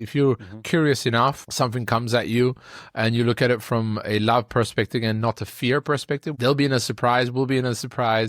If you're curious enough, something comes at you and you look at it from a love perspective and not a fear perspective, they'll be in a surprise, we'll be in a surprise.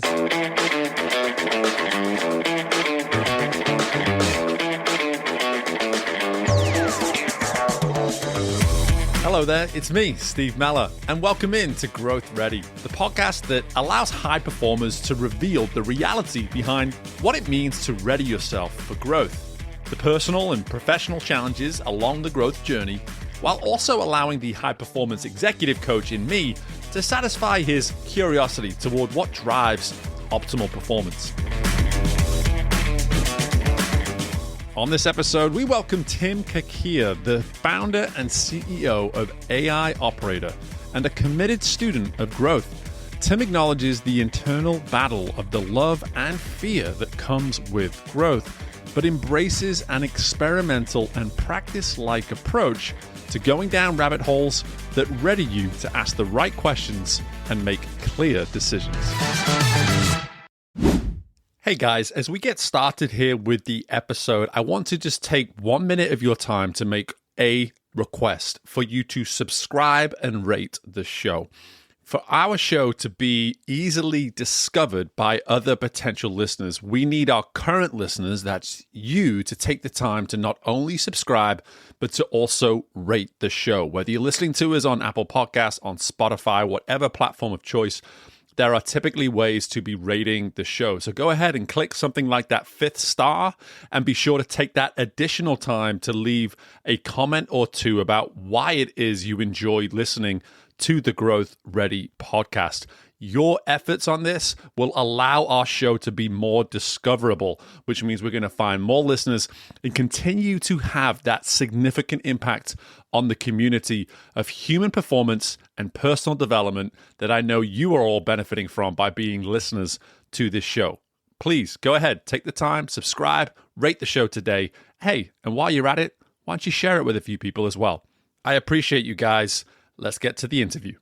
Hello there, it's me, Steve Mellor, and welcome in to GrowthReady, the podcast that allows high performers to reveal the reality behind what it means to ready yourself for growth, the personal and professional challenges along the growth journey, while also allowing the high-performance executive coach in me to satisfy his curiosity toward what drives optimal performance. On this episode, we welcome Tim Cakir, the founder and CEO of AI Operator and a committed student of growth. Tim acknowledges the internal battle of the love and fear that comes with growth, but embraces an experimental and practice-like approach to going down rabbit holes that ready you to ask the right questions and make clear decisions. Hey guys, as we get started here with the episode, I want to just take 1 minute of your time to make a request for you to subscribe and rate the show. For our show to be easily discovered by other potential listeners, we need our current listeners, that's you, to take the time to not only subscribe, but to also rate the show. Whether you're listening to us on Apple Podcasts, on Spotify, whatever platform of choice, there are typically ways to be rating the show. So go ahead and click something like that 5th star and be sure to take that additional time to leave a comment or two about why it is you enjoyed listening to the GrowthReady podcast. Your efforts on this will allow our show to be more discoverable, which means we're going to find more listeners and continue to have that significant impact on the community of human performance and personal development that I know you are all benefiting from by being listeners to this show. Please go ahead, take the time, subscribe, rate the show today. Hey, and while you're at it, why don't you share it with a few people as well? I appreciate you guys. Let's get to the interview.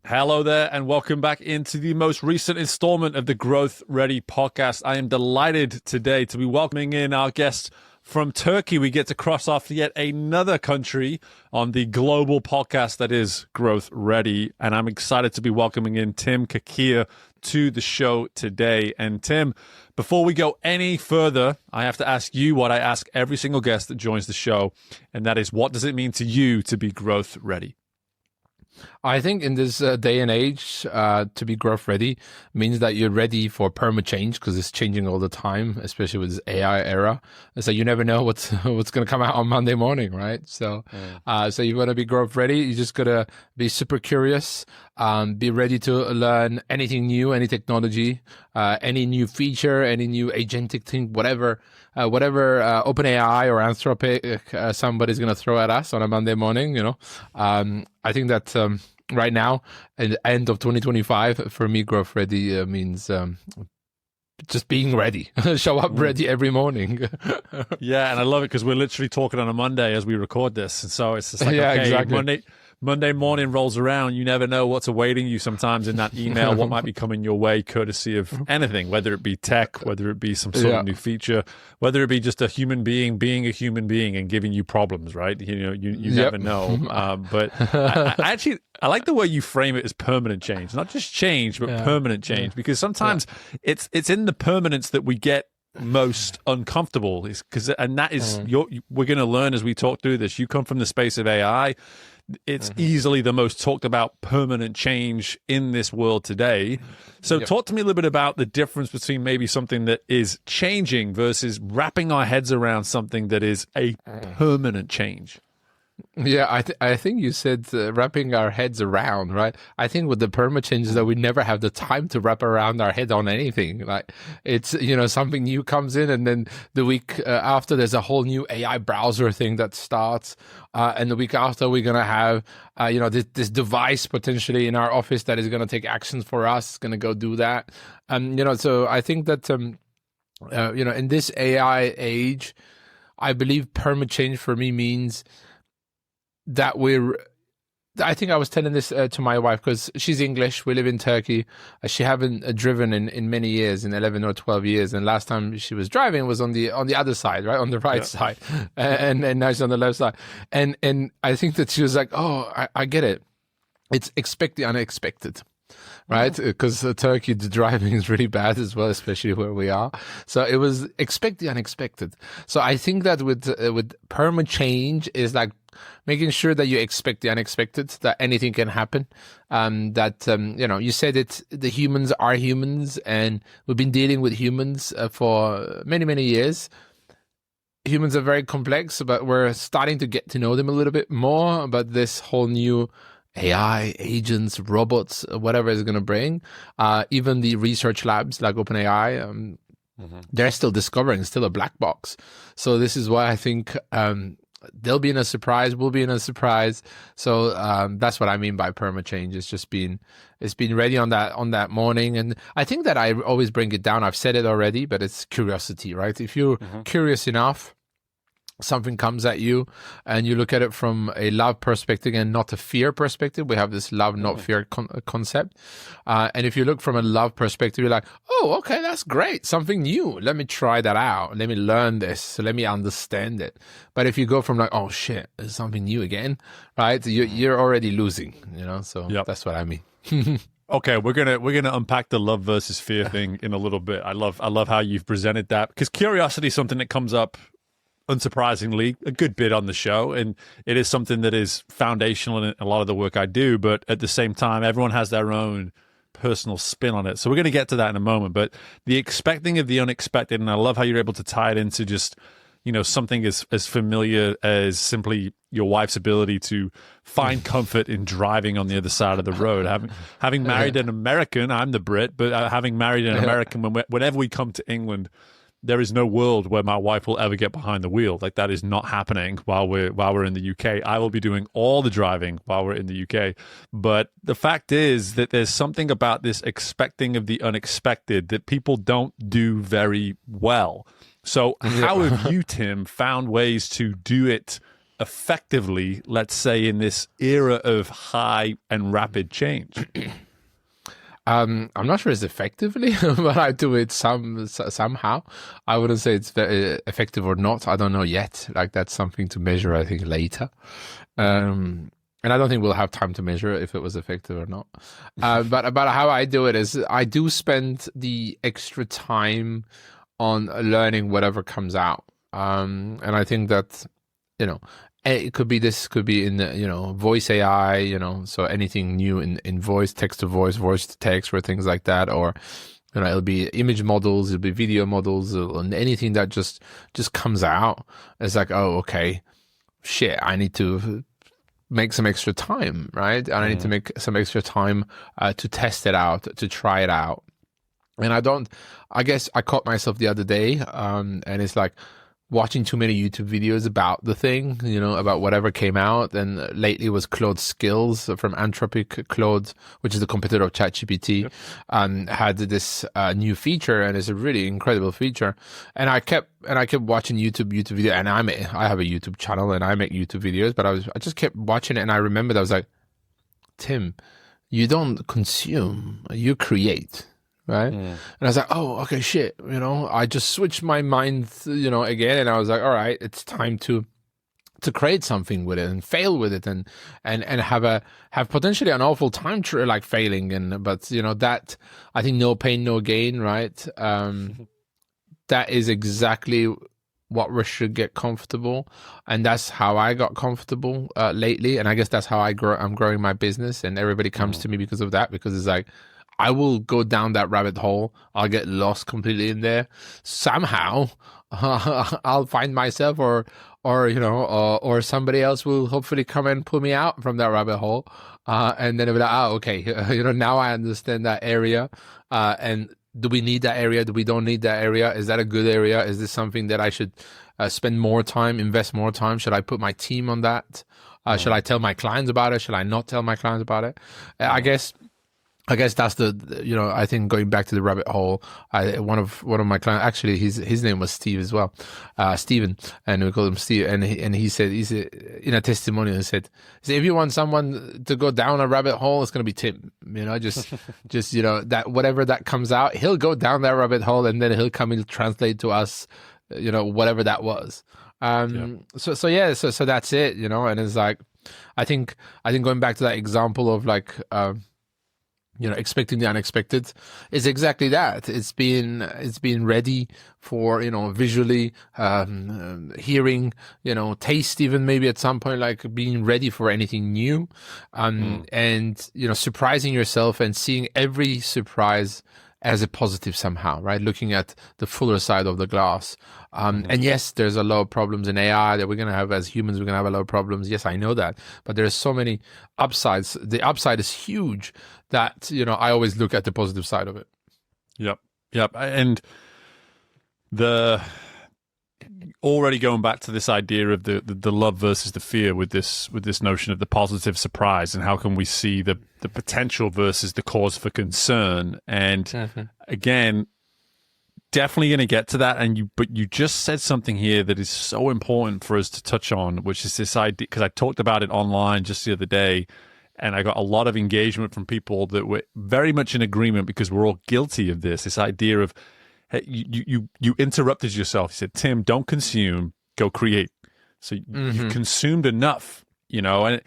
Hello there, and welcome back into the most recent installment of the GrowthReady podcast. I am delighted today to be welcoming in our guest from Turkey. We get to cross off yet another country on the global podcast that is GrowthReady, and I'm excited to be welcoming in Tim Cakir to the show today. And Tim, before we go any further, I have to ask you what I ask every single guest that joins the show, and that is, what does it mean to you to be growth ready? I think in this day and age, to be growth ready means that you're ready for perma change, because it's changing all the time, especially with this AI era. So you never know what's going to come out on Monday morning, right? So, so you want to be growth ready. You just got to be super curious, be ready to learn anything new, any technology, any new feature, any new agentic thing, whatever OpenAI or Anthropic somebody's going to throw at us on a Monday morning, I think that right now, at the end of 2025, for me, growth ready means just being ready. Show up ready every morning. Yeah, and I love it because we're literally talking on a Monday as we record this. And so it's just like, yeah, okay, exactly. Monday morning rolls around, you never know what's awaiting you sometimes in that email, what might be coming your way, courtesy of anything, whether it be tech, whether it be some sort of new feature, whether it be just a human being being a human being and giving you problems, right? You never know. But I like the way you frame it as permanent change, not just change, but permanent change, because sometimes it's in the permanence that we get most uncomfortable, we're going to learn as we talk through this. You come from the space of AI. It's easily the most talked about permanent change in this world today. So talk to me a little bit about the difference between maybe something that is changing versus wrapping our heads around something that is a permanent change. Yeah, I think you said wrapping our heads around, right? I think with the perma changes that we never have the time to wrap around our head on anything. Like it's, something new comes in, and then the week after there's a whole new AI browser thing that starts. And the week after we're going to have, this device potentially in our office that is going to take actions for us. It's going to go do that. So I think that, in this AI age, I believe perma change for me means that we're I think I was telling this to my wife because she's English. We live in Turkey. She haven't driven in many years, in 11 or 12 years. And last time she was driving was on the other side, right, on the right side, and now she's on the left side. And I think that she was like, "Oh, I get it. It's expect the unexpected." Right, because Turkey, the driving is really bad as well, especially where we are. So it was expect the unexpected. So I think that with perma change is like making sure that you expect the unexpected, that anything can happen. You said it. The humans are humans, and we've been dealing with humans for many years. Humans are very complex, but we're starting to get to know them a little bit more. But this whole new AI, agents, robots, whatever is going to bring. Even the research labs like OpenAI, they're still discovering, it's still a black box. So this is why I think they'll be in a surprise, we'll be in a surprise. So that's what I mean by perma change. It's been ready on that morning. And I think that I always bring it down. I've said it already, but it's curiosity, right? If you're curious enough, something comes at you and you look at it from a love perspective and not a fear perspective. We have this love, not fear concept. And if you look from a love perspective, you're like, oh, okay, that's great. Something new. Let me try that out. Let me learn this. So let me understand it. But if you go from like, oh shit, there's something new again, right? You're already losing, so that's what I mean. Okay, we're gonna unpack the love versus fear thing in a little bit. I love how you've presented that, because curiosity is something that comes up unsurprisingly a good bit on the show, and it is something that is foundational in a lot of the work I do, but at the same time everyone has their own personal spin on it, so we're going to get to that in a moment. But the expecting of the unexpected, and I love how you're able to tie it into just something as familiar as simply your wife's ability to find comfort in driving on the other side of the road. Having married an American, I'm the Brit, but having married an American, whenever we come to England, there is no world where my wife will ever get behind the wheel. Like, that is not happening while we're in the UK. I will be doing all the driving while we're in the UK. But the fact is that there's something about this expecting of the unexpected that people don't do very well. So how have you, Tim, found ways to do it effectively, let's say, in this era of high and rapid change? I'm not sure it's effectively, but I do it somehow. I wouldn't say it's very effective or not. I don't know yet. Like, that's something to measure, I think, later. And I don't think we'll have time to measure if it was effective or not. But how I do it is I do spend the extra time on learning whatever comes out. And I think that, it could be in voice AI, so anything new in voice, text to voice, voice to text, or things like that, or it'll be image models, it'll be video models, and anything that just comes out. It's like, oh, okay, shit, I need to make some extra time, right? And I need to make some extra time to test it out, to try it out. And I guess I caught myself the other day, and it's like, watching too many YouTube videos about the thing, about whatever came out. And lately was Claude Skills from Anthropic. Claude, which is the competitor of ChatGPT, had this new feature, and it's a really incredible feature. And I kept watching YouTube video, and I have a YouTube channel and I make YouTube videos, but I just kept watching it, and I remembered I was like, Tim, you don't consume, you create. Right. And I was like, oh, okay, shit. I just switched my mind, again. And I was like, all right, it's time to create something with it and fail with it and have potentially an awful time like failing. But that, I think, no pain, no gain. Right. That is exactly what we should get comfortable. And that's how I got comfortable lately. And I guess that's how I'm growing my business. And everybody comes to me because of that, because it's like, I will go down that rabbit hole. I'll get lost completely in there. Somehow, I'll find myself, or somebody else will hopefully come and pull me out from that rabbit hole. And then it'll be like, oh, okay, now I understand that area. And do we need that area? Do we don't need that area? Is that a good area? Is this something that I should spend more time, invest more time? Should I put my team on that? Should I tell my clients about it? Should I not tell my clients about it? I guess I guess that's I think going back to the rabbit hole, one of my clients, actually his name was Steve as well, Steven, and we call him Steve, and he said, in a testimonial, he said, if you want someone to go down a rabbit hole, it's going to be Tim, just that whatever that comes out, he'll go down that rabbit hole, and then he'll come and translate to us, whatever that was. So that's it, and it's like, I think going back to that example of like, expecting the unexpected is exactly that. It's being ready for, visually, hearing, taste, even maybe at some point, like being ready for anything new, and, surprising yourself and seeing every surprise as a positive somehow, right? Looking at the fuller side of the glass. And yes, there's a lot of problems in AI that we're going to have as humans. We're going to have a lot of problems. Yes, I know that. But there's so many upsides. The upside is huge that, I always look at the positive side of it. Yep. And already going back to this idea of the love versus the fear with this notion of the positive surprise, and how can we see the potential versus the cause for concern. And again, definitely going to get to that. But you just said something here that is so important for us to touch on, which is this idea, because I talked about it online just the other day, and I got a lot of engagement from people that were very much in agreement, because we're all guilty of this idea of, hey, you interrupted yourself. You said, Tim, don't consume, go create. So you've consumed enough, and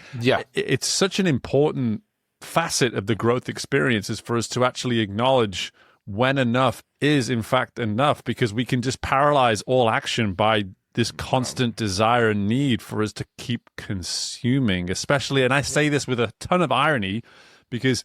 it's such an important facet of the growth experience, is for us to actually acknowledge when enough is in fact enough, because we can just paralyze all action by this constant desire and need for us to keep consuming, especially, and I say this with a ton of irony, because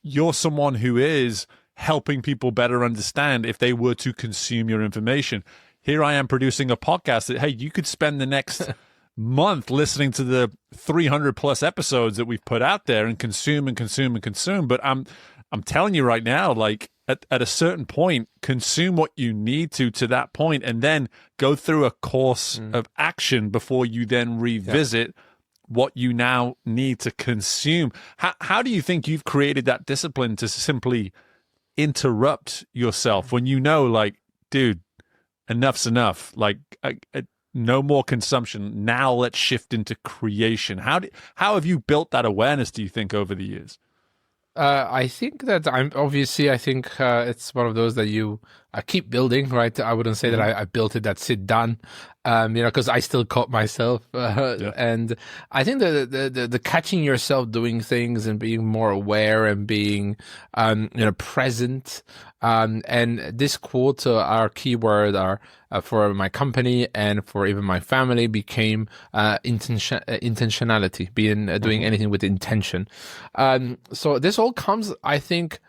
you're someone who is helping people better understand if they were to consume your information. Here I am producing a podcast that, hey, you could spend the next month listening to the 300 plus episodes that we've put out there and consume. But I'm telling you right now, like at a certain point, consume what you need to that point, and then go through a course of action before you then revisit what you now need to consume. How do you think you've created that discipline to simply interrupt yourself when like, dude, enough's enough, like no more consumption, now let's shift into creation? How have you built that awareness, do you think, over the years? I think that I think it's one of those that I keep building, right? I wouldn't say that I built it, that's it, done, because I still caught myself. And I think the catching yourself doing things and being more aware and being, present. And this quarter, our keyword for my company and for even my family became intentionality, doing anything with intention. So this all comes, I think,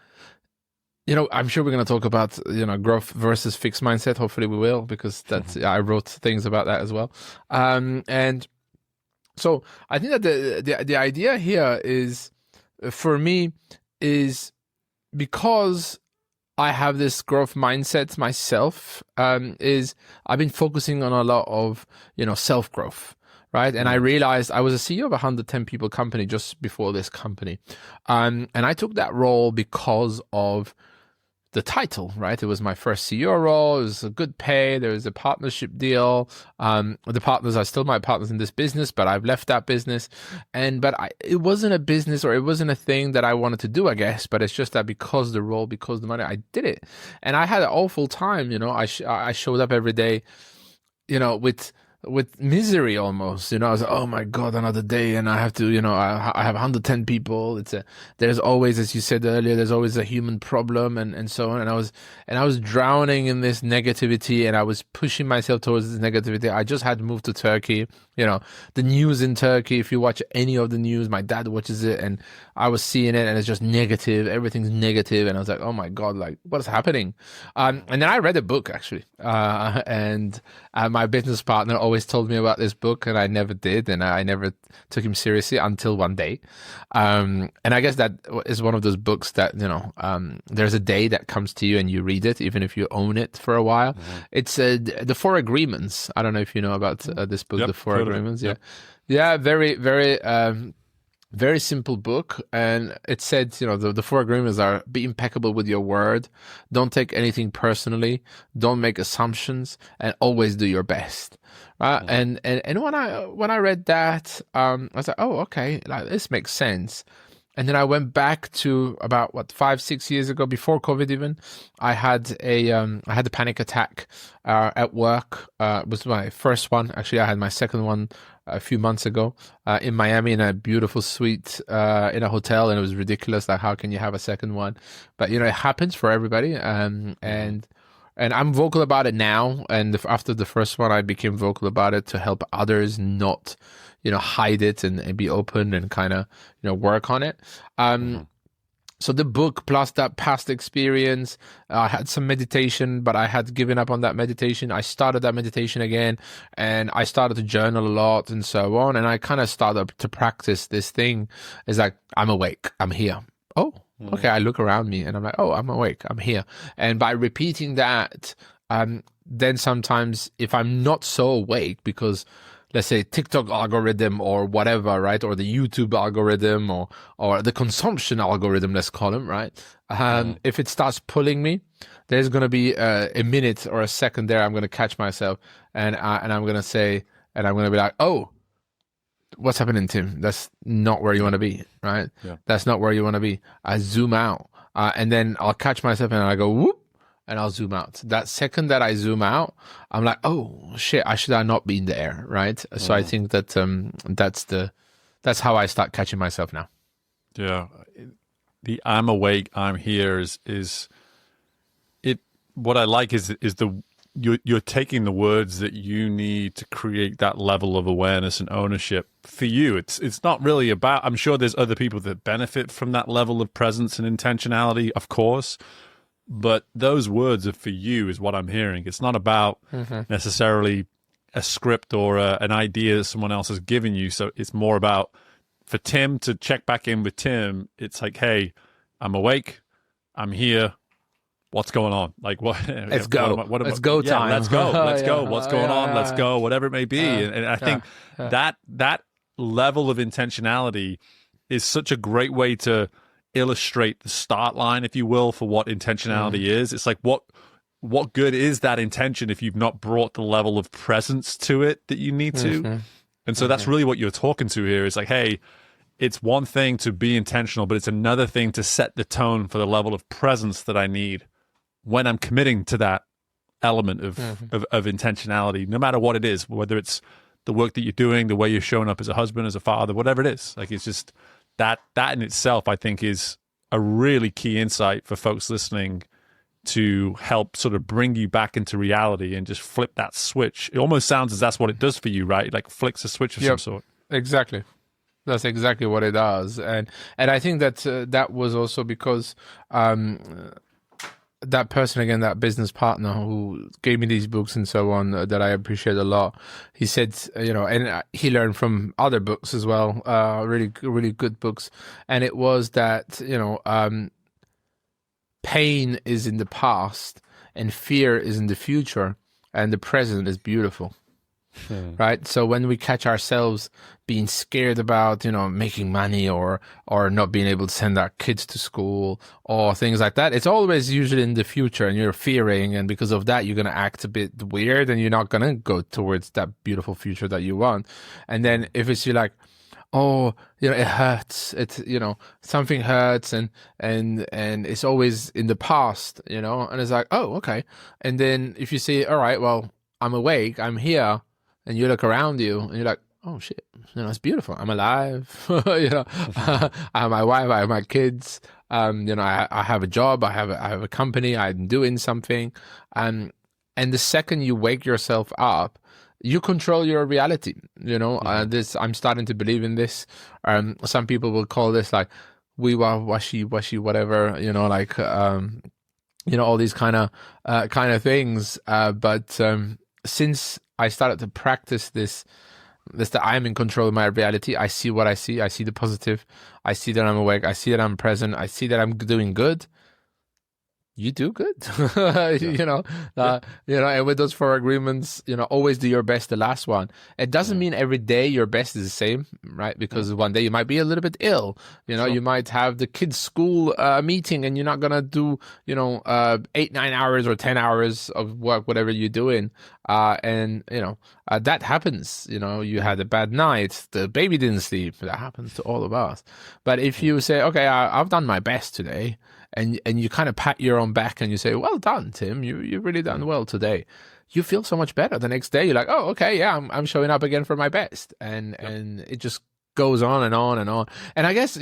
I'm sure we're going to talk about, growth versus fixed mindset. Hopefully we will, because I wrote things about that as well. And so I think that the idea here is, for me, is because I have this growth mindset myself, is I've been focusing on a lot of, self-growth, right? And I realized I was a CEO of a 110 people company just before this company. And I took that role because of the title, right? It was my first CEO role. It was a good pay. There was a partnership deal. The partners are still my partners in this business, but I've left that business. It wasn't a business, or it wasn't a thing that I wanted to do, I guess. But it's just that because the role, because the money, I did it. And I had an awful time, I showed up every day, with misery almost, I was like, oh my God, another day, and I have to, I have 110 people. There's always, as you said earlier, there's always a human problem and so on. And I was drowning in this negativity, and I was pushing myself towards this negativity. I just had moved to Turkey, the news in Turkey, if you watch any of the news, my dad watches it, and I was seeing it, and it's just negative. Everything's negative. And I was like, oh my God, like what's happening? And then I read a book actually, and my business partner always told me about this book, and I never did, and I never took him seriously until one day. And I guess that is one of those books that, there's a day that comes to you and you read it, even if you own it for a while. It's the Four Agreements. I don't know if you know about this book, The Four Agreements. Yeah. Very, very Very simple book, and it said, the four agreements are: be impeccable with your word, don't take anything personally, don't make assumptions, and always do your best. Right? And when I read that, I was like, oh, okay, like this makes sense. And then I went back to about 5-6 years ago, before COVID even. I had a panic attack at work. It was my first one. Actually, I had my second one a few months ago in Miami, in a beautiful suite in a hotel, and it was ridiculous. Like, how can you have a second one? But it happens for everybody. And I'm vocal about it now. And after the first one, I became vocal about it to help others not hide it and be open and kind of, work on it. So the book plus that past experience, I had some meditation, but I had given up on that meditation. I started that meditation again, and I started to journal a lot and so on. And I kind of started to practice this thing. It's like, I'm awake, I'm here. Oh, okay. I look around me and I'm like, oh, I'm awake, I'm here. And by repeating that, then sometimes if I'm not so awake, because let's say TikTok algorithm or whatever, right? Or the YouTube algorithm or the consumption algorithm, let's call them, right? If it starts pulling me, there's going to be a minute or a second there. I'm going to catch myself and I'm going to say, and I'm going to be like, oh, what's happening, Tim? That's not where you want to be, right? Yeah. That's not where you want to be. I zoom out and then I'll catch myself and I go, whoop. And I'll zoom out. That second that I zoom out, I'm like, oh shit, I should have not been there, right? So I think that that's how I start catching myself now. Yeah, the I'm awake, I'm here is it. What I like is you're taking the words that you need to create that level of awareness and ownership for you. It's not really about. I'm sure there's other people that benefit from that level of presence and intentionality, of course. But those words are for you, is what I'm hearing. It's not about necessarily a script or an idea that someone else has given you. So it's more about, for Tim to check back in with Tim, it's like, hey, I'm awake, I'm here, what's going on? Like, what? Let's go. Let's go time. Let's go. Let's go. What's going on? Let's go. Whatever it may be. And I think that level of intentionality is such a great way to illustrate the start line, if you will, for what intentionality is. It's like, what good is that intention if you've not brought the level of presence to it that you need to? And so that's really what you're talking to here. Is like, hey, it's one thing to be intentional, but it's another thing to set the tone for the level of presence that I need when I'm committing to that element of intentionality, no matter what it is, whether it's the work that you're doing, the way you're showing up as a husband, as a father, whatever it is. Like, it's just that in itself, I think, is a really key insight for folks listening to help sort of bring you back into reality and just flip that switch. It almost sounds as that's what it does for you, right? Like flicks a switch of some sort. Exactly. That's exactly what it does. And I think that that was also because that person, again, that business partner who gave me these books and so on, that I appreciate a lot. He said, and he learned from other books as well, really, really good books. And it was that, pain is in the past and fear is in the future, and the present is beautiful. Right? So when we catch ourselves being scared about, making money or not being able to send our kids to school or things like that, it's always usually in the future, and you're fearing, and because of that, you're going to act a bit weird and you're not going to go towards that beautiful future that you want. And then if it's, you're like, oh, it hurts, it's, something hurts and it's always in the past, and it's like, oh, okay. And then if you say, all right, well, I'm awake, I'm here, and you look around you and you're like, oh shit, it's beautiful. I'm alive. I have my wife, I have my kids. I have a job. I have a company. I'm doing something. And the second you wake yourself up, you control your reality. I'm starting to believe in this. Some people will call this like washy, whatever. All these kind of things. But since I started to practice this that I'm in control of my reality, I see what I see. I see the positive. I see that I'm awake. I see that I'm present. I see that I'm doing good. you do good. And with those 4 agreements, always do your best, the last one. It doesn't mean every day your best is the same, right? Because one day you might be a little bit ill. You might have the kids' school meeting and you're not going to do, 8, 9 hours or 10 hours of work, whatever you're doing. That happens. You had a bad night, the baby didn't sleep. That happens to all of us. But if you say, okay, I've done my best today, and you kind of pat your own back and you say, well done, Tim, you've really done well today, you feel so much better. The next day you're like, oh, okay, yeah, I'm showing up again for my best. And it just goes on and on and on. And I guess,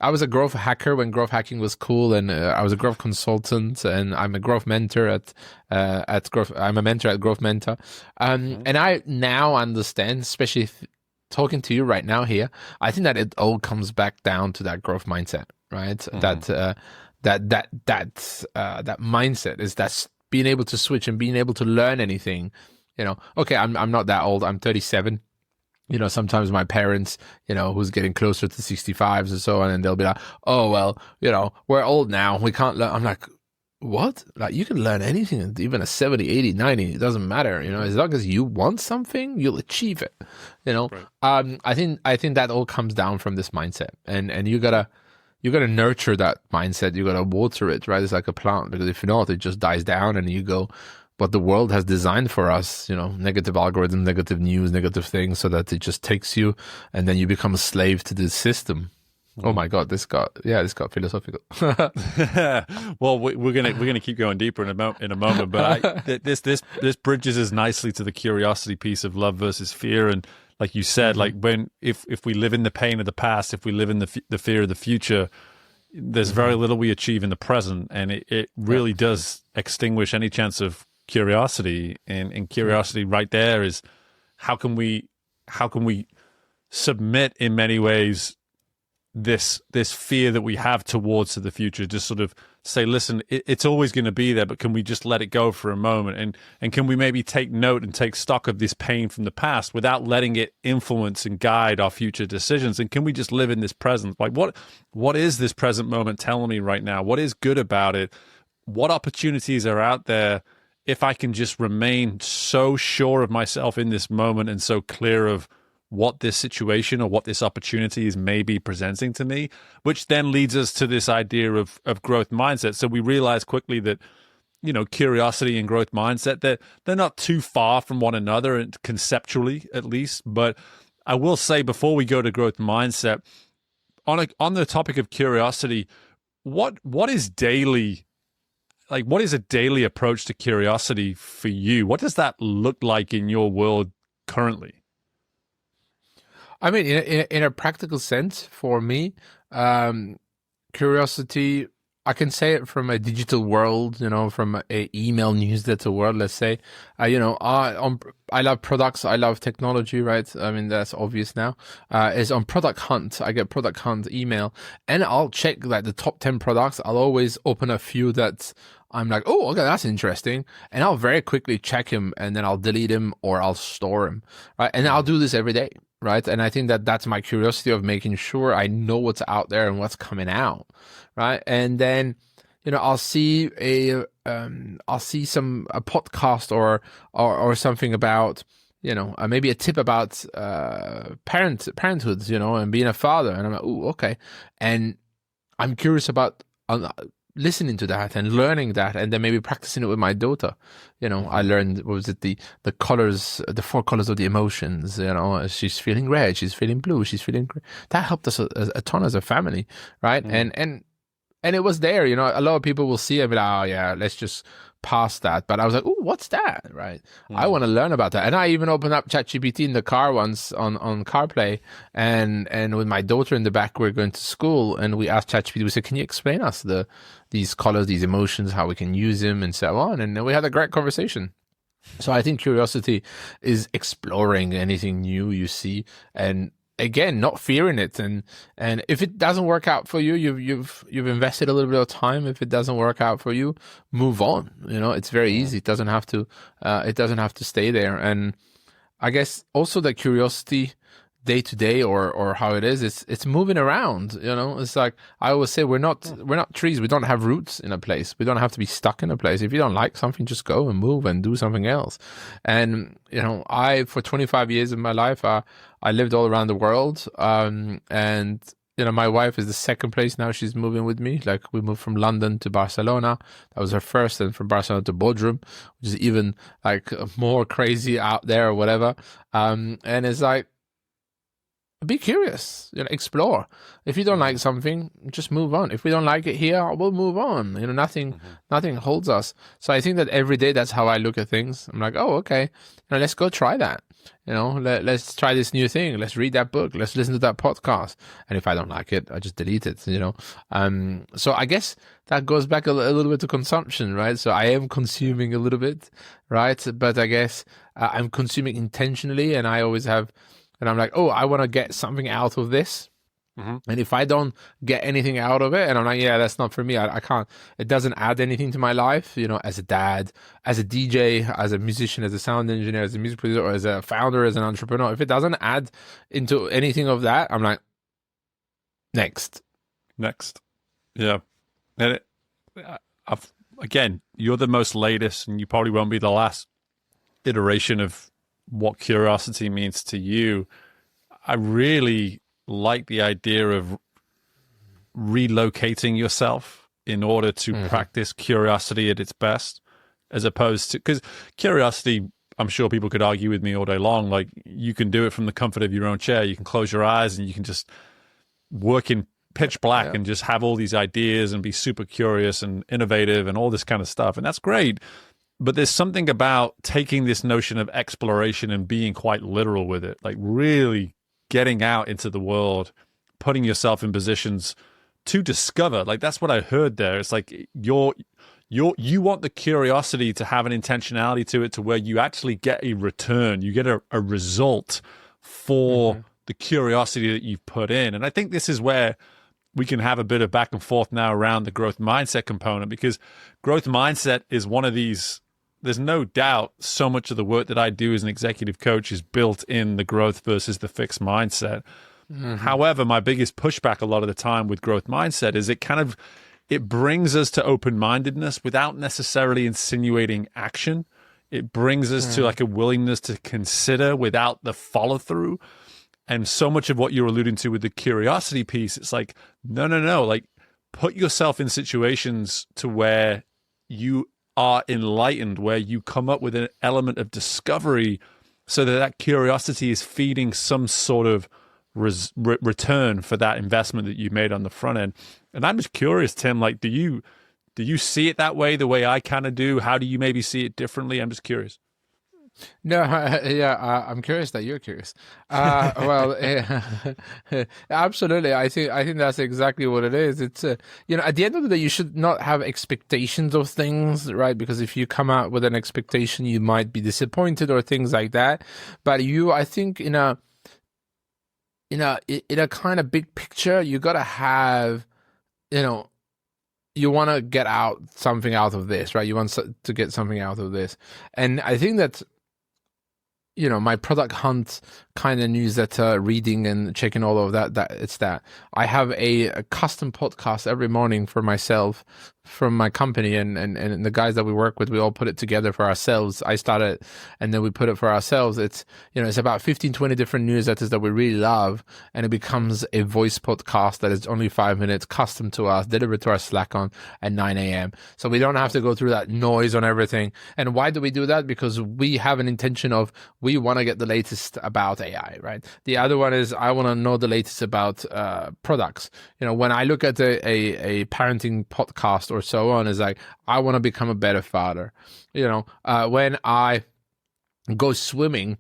I was a growth hacker when growth hacking was cool, and I was a growth consultant, and I'm a growth mentor at Growth. I'm a mentor at Growth Mentor. And I now understand, especially talking to you right now here, I think that it all comes back down to that growth mindset, right? That mindset is that's being able to switch and being able to learn anything. Okay, I'm not that old. I'm 37. Sometimes my parents, who's getting closer to 65s and so on, and they'll be like, oh, well, we're old now. We can't learn. I'm like, what? Like, you can learn anything, even a 70, 80, 90. It doesn't matter. As long as you want something, you'll achieve it. Right. I think that all comes down from this mindset, and you gotta nurture that mindset. You gotta water it, right? It's like a plant, because if not, it just dies down, and you go, what the world has designed for us, negative algorithms, negative news, negative things, so that it just takes you, and then you become a slave to the system. Oh my God, this got philosophical. Well, we're gonna keep going deeper in a moment, but this bridges us nicely to the curiosity piece of love versus fear. And like you said, like if we live in the pain of the past, if we live in the fear of the future, there's very little we achieve in the present, and it really does extinguish any chance of curiosity. And curiosity right there is how can we submit in many ways this fear that we have towards the future, just sort of say, listen, it's always going to be there, but can we just let it go for a moment? And can we maybe take note and take stock of this pain from the past without letting it influence and guide our future decisions? And can we just live in this present? Like, what is this present moment telling me right now? What is good about it? What opportunities are out there if I can just remain so sure of myself in this moment and so clear of what this situation or what this opportunity is maybe presenting to me, which then leads us to this idea of growth mindset. So we realize quickly that, curiosity and growth mindset, they're not too far from one another, and conceptually at least. But I will say, before we go to growth mindset, on the topic of curiosity, what is daily, like, what is a daily approach to curiosity for you? What does that look like in your world currently? I mean, in a practical sense, for me, curiosity, I can say it from a digital world, from a email newsletter world, let's say. I love products. I love technology, right? I mean, that's obvious now. Is on product hunt. I get product hunt email, and I'll check like the top 10 products. I'll always open a few that I'm like, oh, okay, that's interesting. And I'll very quickly check him, and then I'll delete him or I'll store him, right? And I'll do this every day. Right. And I think that that's my curiosity of making sure I know what's out there and what's coming out. Right. And then, I'll see a podcast or something about, maybe a tip about parenthood, and being a father. And I'm like, oh, okay. And I'm curious about listening to that and learning that, and then maybe practicing it with my daughter. I learned, what was it, the colors, the 4 colors of the emotions. She's feeling red, she's feeling blue, she's feeling green. That helped us a ton as a family, right? And it was there. A lot of people will see it and be like, oh yeah, let's just pass that. But I was like, oh, what's that, right? I want to learn about that. And I even opened up ChatGPT in the car once on CarPlay, and with my daughter in the back, we're going to school, and we asked ChatGPT, we said, can you explain us these colors, these emotions, how we can use them, and so on. And we had a great conversation. So I think curiosity is exploring anything new you see, and again, not fearing it. And if it doesn't work out for you, you've invested a little bit of time. If it doesn't work out for you, move on. It's very easy. It doesn't have to stay there. And I guess also that curiosity day to day or how it is, it's moving around. It's like I always say, we're not trees. We don't have roots in a place. We don't have to be stuck in a place. If you don't like something, just go and move and do something else. And I for 25 years of my life, I lived all around the world. And my wife is the second place now she's moving with me. Like, we moved from London to Barcelona. That was her first, and from Barcelona to Bodrum, which is even like more crazy out there or whatever. And it's like, be curious, explore. If you don't like something, just move on. If we don't like it here, we'll move on. Nothing holds us. So I think that every day, that's how I look at things. I'm like, oh, okay, let's go try that. Let's try this new thing. Let's read that book. Let's listen to that podcast. And if I don't like it, I just delete it, So I guess that goes back a little bit to consumption, right? So I am consuming a little bit, right? But I guess I'm consuming intentionally, and I always have, and I'm like, oh, I want to get something out of this. And if I don't get anything out of it, and I'm like, yeah, that's not for me. I can't. It doesn't add anything to my life, as a dad, as a DJ, as a musician, as a sound engineer, as a music producer, or as a founder, as an entrepreneur. If it doesn't add into anything of that, I'm like, next. Yeah. And again, you're the most latest, and you probably won't be the last iteration of what curiosity means to you. I really like the idea of relocating yourself in order to practice curiosity at its best, as opposed to, because curiosity, I'm sure people could argue with me all day long, like, you can do it from the comfort of your own chair. You can close your eyes and you can just work in pitch black and just have all these ideas and be super curious and innovative and all this kind of stuff. And that's great. But there's something about taking this notion of exploration and being quite literal with it, like really getting out into the world, putting yourself in positions to discover. Like, that's what I heard there. It's like you want the curiosity to have an intentionality to it, to where you actually get a return, you get a result for the curiosity that you've put in. And I think this is where we can have a bit of back and forth now around the growth mindset component, because growth mindset is one of these. There's no doubt so much of the work that I do as an executive coach is built in the growth versus the fixed mindset. However, my biggest pushback a lot of the time with growth mindset is it brings us to open-mindedness without necessarily insinuating action. It brings us to like a willingness to consider without the follow-through. And so much of what you're alluding to with the curiosity piece, it's like, no. Like, put yourself in situations to where you are enlightened, where you come up with an element of discovery, so that curiosity is feeding some sort of return for that investment that you made on the front end. And I'm just curious, Tim, like, do you see it that way, the way I kind of do? How do you maybe see it differently? I'm just curious. No, I'm curious that you're curious. Absolutely. I think that's exactly what it is. It's at the end of the day, you should not have expectations of things, right? Because if you come out with an expectation, you might be disappointed or things like that. But I think in a kind of big picture, you gotta have, you want to get something out of this, right? You want to get something out of this, and I think that, my product hunt kind of newsletter, reading and checking all of that I have a custom podcast every morning for myself from my company, and the guys that we work with, we all put it together for ourselves. I started, and then we put it for ourselves. It's, it's about 15, 20 different newsletters that we really love, and it becomes a voice podcast that is only 5 minutes, custom to us, delivered to our Slack at 9 a.m. So we don't have to go through that noise on everything. And why do we do that? Because we have an intention of, we want to get the latest about AI, right? The other one is, I want to know the latest about products. When I look at a parenting podcast or so on, is like, I want to become a better father. When I go swimming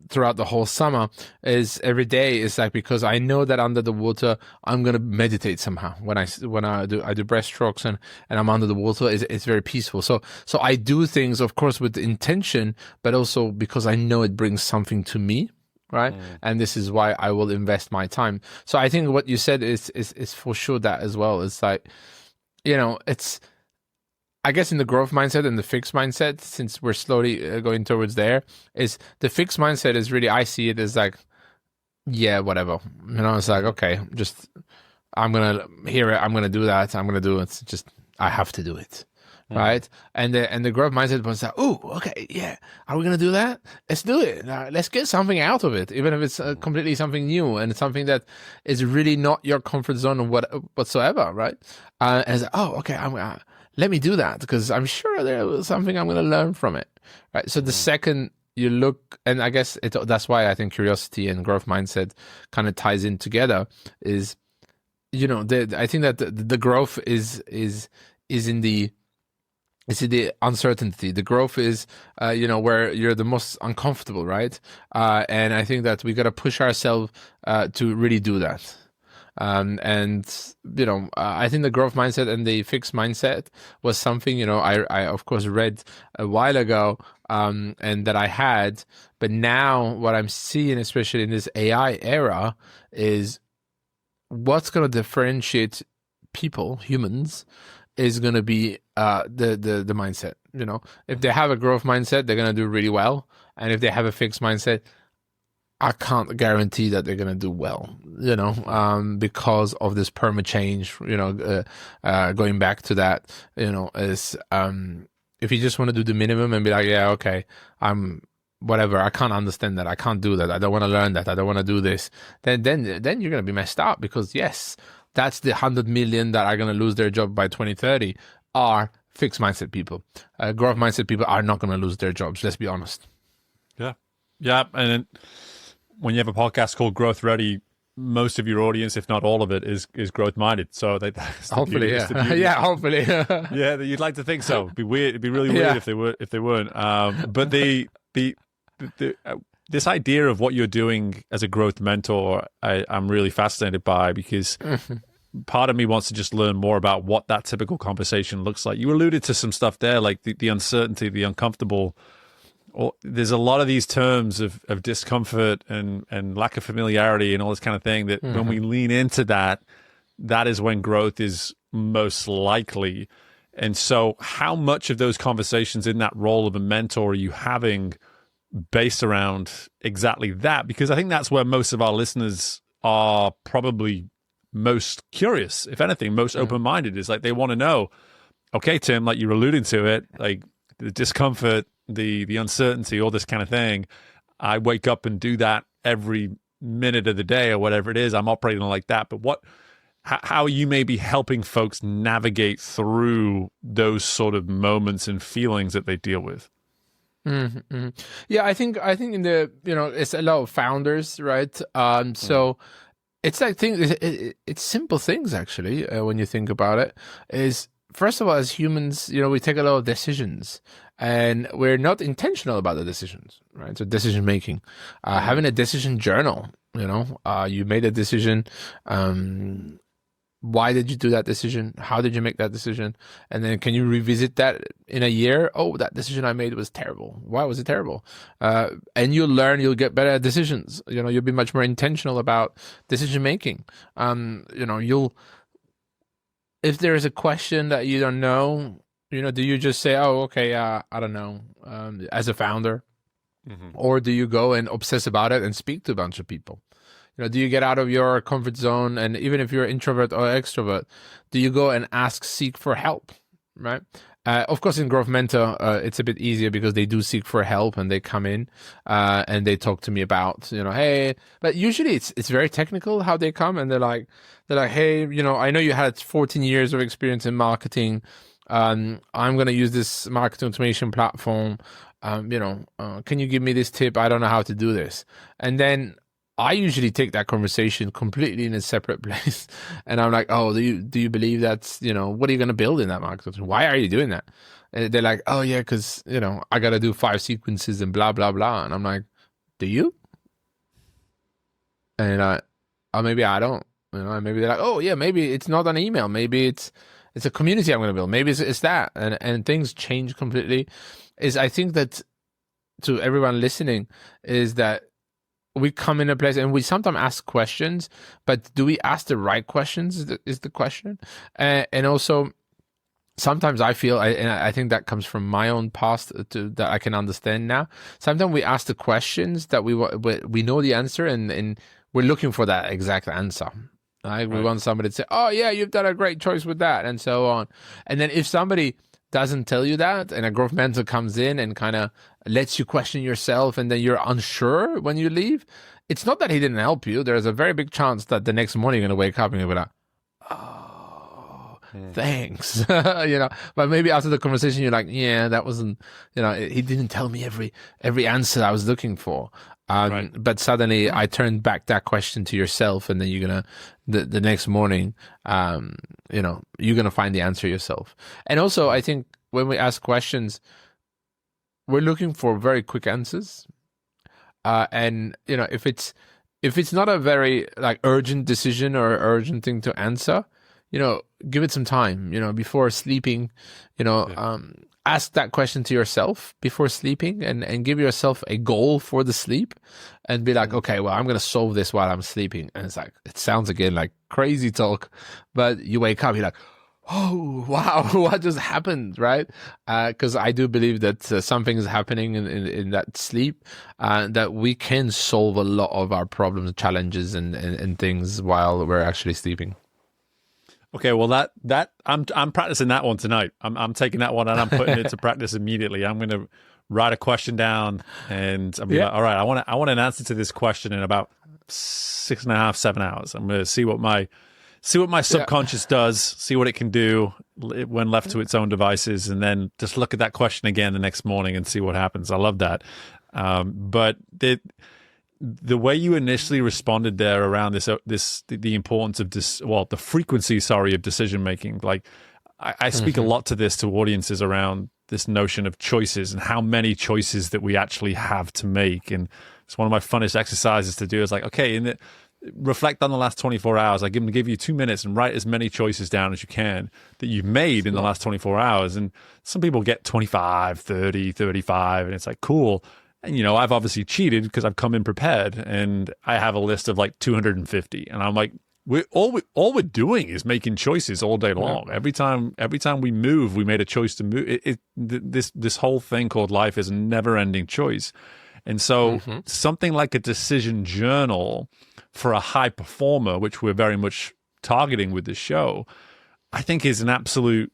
throughout the whole summer, is every day is like, because I know that under the water I'm gonna meditate somehow. When I do breaststrokes and I'm under the water, it's very peaceful. So I do things, of course, with the intention, but also because I know it brings something to me. Right. And this is why I will invest my time. So I think what you said is for sure that as well. It's like, it's, I guess, in the growth mindset and the fixed mindset, since we're slowly going towards there, is the fixed mindset is really, I see it as like, yeah, whatever. It's like, okay, just I'm gonna hear it. I'm gonna do that. I'm gonna do it. Just I have to do it, right? And the growth mindset was like, oh, okay, yeah. Are we gonna do that? Let's do it. Let's get something out of it, even if it's completely something new and something that is really not your comfort zone or whatsoever, right? And it's like, oh, okay, let me do that because I'm sure there's something I'm gonna learn from it, right? So the second you look, and I guess that's why I think curiosity and growth mindset kind of ties in together. Is I think that the growth is in the uncertainty. The growth is where you're the most uncomfortable, right? And I think that we got to push ourselves to really do that. I think the growth mindset and the fixed mindset was something I of course read a while ago, and that I had, but now what I'm seeing, especially in this AI era, is what's going to differentiate humans, is going to be the mindset. If they have a growth mindset, they're going to do really well, and if they have a fixed mindset, I can't guarantee that they're going to do well. Because of this perma change. Going back to that, is if you just want to do the minimum and be like, yeah, okay, whatever, I can't understand that, I can't do that, I don't want to learn that, I don't want to do this, then you're going to be messed up, because yes, that's the 100 million that are going to lose their job by 2030 are fixed mindset people. Growth mindset people are not going to lose their jobs, let's be honest. Yeah. And when you have a podcast called Growth Ready, most of your audience, if not all of it, is growth minded. So that's hopefully, yeah, hopefully, yeah. You'd like to think so. It'd be weird. It'd be really weird if they weren't. But this idea of what you're doing as a growth mentor, I'm really fascinated by, because part of me wants to just learn more about what that typical conversation looks like. You alluded to some stuff there, like the uncertainty, the uncomfortable. There's a lot of these terms of discomfort and lack of familiarity and all this kind of thing that when we lean into that is when growth is most likely. And so how much of those conversations in that role of a mentor are you having based around exactly that? Because I think that's where most of our listeners are probably most curious, if anything, most open-minded, is like they want to know, okay, Tim, like you're alluding to it, like the discomfort, the uncertainty, all this kind of thing. I wake up and do that every minute of the day or whatever it is. I'm operating like that. But how you may be helping folks navigate through those sort of moments and feelings that they deal with. Mm-hmm. Yeah, I think in the it's a lot of founders, right? So it's like it's simple things actually. When you think about it, is first of all, as humans, we take a lot of decisions, and we're not intentional about the decisions, right? So decision making, having a decision journal, you made a decision. Why did you do that decision? How did you make that decision? And then can you revisit that in a year? Oh, that decision I made was terrible. Why was it terrible? And you'll learn, you'll get better at decisions. You'll be much more intentional about decision making. If there is a question that you don't know, do you just say, oh, okay, I don't know, as a founder? Or do you go and obsess about it and speak to a bunch of people? Do you get out of your comfort zone? And even if you're introvert or extrovert, do you go and seek for help, right? Of course, in Growth Mentor, it's a bit easier because they do seek for help and they come in and they talk to me about, hey, but usually it's very technical how they come, and they're like, hey, I know you had 14 years of experience in marketing. I'm going to use this marketing automation platform. Can you give me this tip? I don't know how to do this. And then I usually take that conversation completely in a separate place. And I'm like, oh, do you believe that's, what are you going to build in that market? Why are you doing that? And they're like, oh yeah, because, I got to do 5 sequences and blah, blah, blah. And I'm like, do you? And maybe I don't, and maybe they're like, oh yeah, maybe it's not an email. Maybe it's a community I'm going to build. Maybe it's that. And things change completely. I think that to everyone listening is that we come in a place and we sometimes ask questions, but do we ask the right questions is the question. And also sometimes I feel, and I think that comes from my own past that I can understand now. Sometimes we ask the questions that we know the answer and we're looking for that exact answer. Right? We want somebody to say, "Oh yeah, you've done a great choice with that," and so on. And then if somebody doesn't tell you that, and a growth mentor comes in and kind of lets you question yourself, and then you're unsure when you leave, it's not that he didn't help you. There's a very big chance that the next morning you're going to wake up and you'll be like, "Oh, thanks." But maybe after the conversation, you're like, "Yeah, that wasn't, he didn't tell me every answer I was looking for." But suddenly I turned back that question to yourself, and then you're going to, the next morning, you're going to find the answer yourself. And also, I think when we ask questions, we're looking for very quick answers. And if it's not a very like urgent decision or urgent thing to answer, give it some time. Before sleeping, ask that question to yourself before sleeping, and give yourself a goal for the sleep, and be like, okay, well, I'm going to solve this while I'm sleeping. And it's like, it sounds again like crazy talk, but you wake up, you're like, oh, wow, what just happened, right? Because I do believe that something is happening in that sleep, that we can solve a lot of our problems, challenges, and things while we're actually sleeping. Okay, well, that I'm practicing that one tonight. I'm taking that one and I'm putting it to practice immediately. I'm going to write a question down, and I'm like, all right, I want an answer to this question in about 6.5, 7 hours. I'm going to see what my subconscious does, see what it can do when left to its own devices, and then just look at that question again the next morning and see what happens. I love that. But the way you initially responded there around the importance of the frequency, of decision making. Like I speak a lot to audiences around this notion of choices and how many choices that we actually have to make. And it's one of my funnest exercises to do. Is like, okay, reflect on the last 24 hours. I give you 2 minutes and write as many choices down as you can that you've made in the last 24 hours. And some people get 25, 30, 35, and it's like, cool. And, I've obviously cheated because I've come in prepared, and I have a list of like 250. And I'm like, all we're doing is making choices all day long. Every time we move, we made a choice to move. This whole thing called life is a never-ending choice. And so something like a decision journal for a high performer, which we're very much targeting with this show, I think is an absolute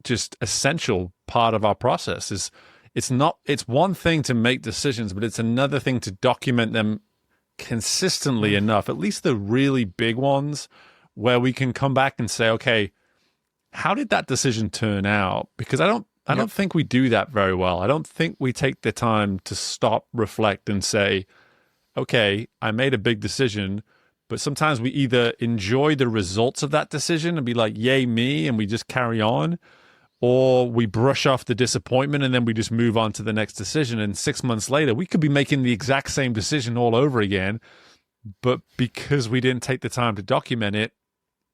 just essential part of our process. It's one thing to make decisions, but it's another thing to document them consistently enough, at least the really big ones, where we can come back and say, okay, how did that decision turn out? Because I don't think we do that very well. I don't think we take the time to stop, reflect, and say, okay, I made a big decision, but sometimes we either enjoy the results of that decision and be like, yay me, and we just carry on, or we brush off the disappointment and then we just move on to the next decision. And 6 months later, we could be making the exact same decision all over again, but because we didn't take the time to document it,